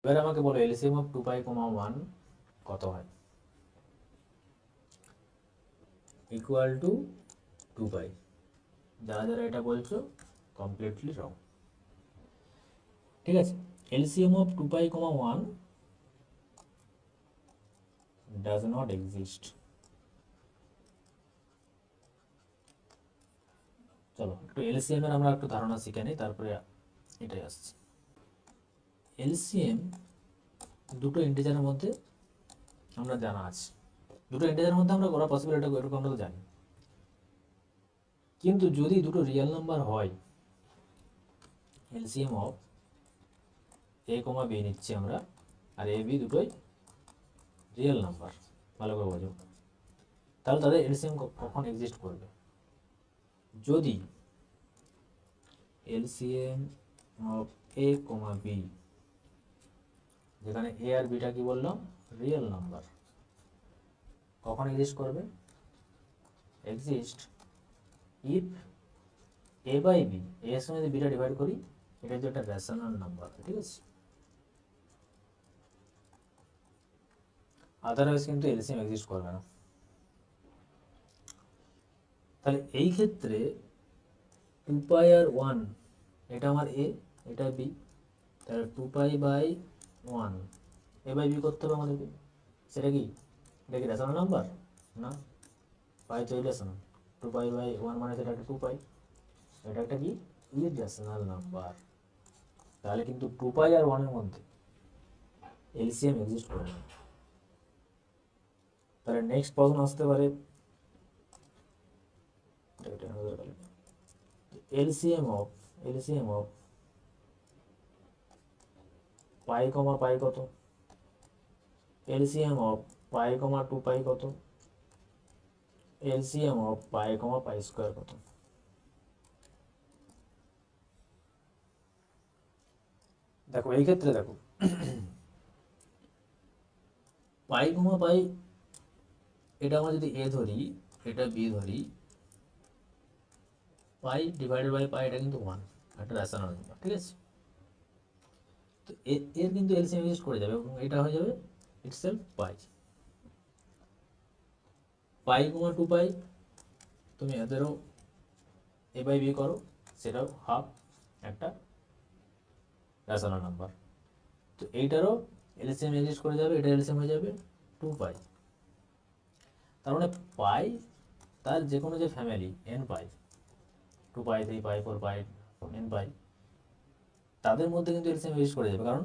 এবার আমাকে বলো এলসিএম অফ 2 পাই, 1 কত হয়? ইকুয়াল টু 2 পাই। যারা যারা এটা বলছো কমপ্লিটলি রং। ঠিক আছে, LCM of 2 pi, 1 does not exist. চলো একটু এলসিএম এর আমরা একটু ধারণা শিখে নিই, তারপরে এটাই আসছে। এলসিএম দুটো ইন্টিজারের মধ্যে আমরা জানা আছে, দুটো ইন্টিজারের মধ্যে আমরা করা পসিবল, এটা এরকম আমরা তো জানি। কিন্তু যদি দুটো রিয়েল নাম্বার হয়, LCM of A comma B নিচ্ছি আমরা, আর এ বি দুটোই রিয়েল নাম্বার, ভালো করে বোঝো, তাহলে তাদের এলসিএম কখন এক্সিস্ট করবে? যদি LCM of A comma B, যেখানে এ আর বিটা কি বললাম রিয়েল নাম্বার, কখন এক্সিস্ট করবে? Exist if A by B, এর সঙ্গে যদি বিটা ডিভাইড করি, এটা হচ্ছে একটা রেশনাল নাম্বার, ঠিক আছে? আদারওয়াইজ কিন্তু এলসিএম এক্সিস্ট করবে না। তাহলে এই ক্ষেত্রে 2 পাই আর 1, এটা আমার এ, এটা বি, তাহলে 2 pi by 1 A by B করতে হবে আমাদেরকে। সেটা কি, এটা কি রেশনাল নাম্বার? না, পাই তো ইরেশনাল। 2 পাই বাই 1 মানে সেটা একটা 2 পাই, এটা একটা কি ইরেশনাল নাম্বার। তাহলে কিন্তু 2 পাই আর 1 এর মধ্যে এলসিএম এক্সিস্ট করবে না। তাহলে নেক্সট প্রশ্ন আসতে পারে এলসিএম অফ পাই কমা পাই কত, এলসিএম অফ পাই কমা 2 পাই কত, LCM of pi comma pi square কত? দেখো এই ক্ষেত্রে দেখো পাই কমা পাই, এটা আমরা যদি এ ধরি, এটা বি ধরি, পাই ডিভাইডেড বাই পাই, এটা কিন্তু 1, একটা রেশনাল নাম্বার, ঠিক আছে? তো এর কিন্তু এলসিএম এক্সিস্ট করে যাবে, এবং এটা হয়ে যাবে ইটসেলফ পাই। পাই কমা 2 পাই, তুমি এদেরও এ বাই বি করো, সেটাও হাফ, একটা রেশনাল নাম্বার। তো এইটারও এলসিএম এক্সিস্ট করে যাবে, এটা এলসিএম হয়ে যাবে 2 পাই। তার মানে পাই তার যে কোনো যে ফ্যামিলি এন পাই, 2 পাই, 3 পাই, 4 পাই, এন পাই, তাদের মধ্যে কিন্তু এলসিএম এক্সিস্ট করে যাবে, কারণ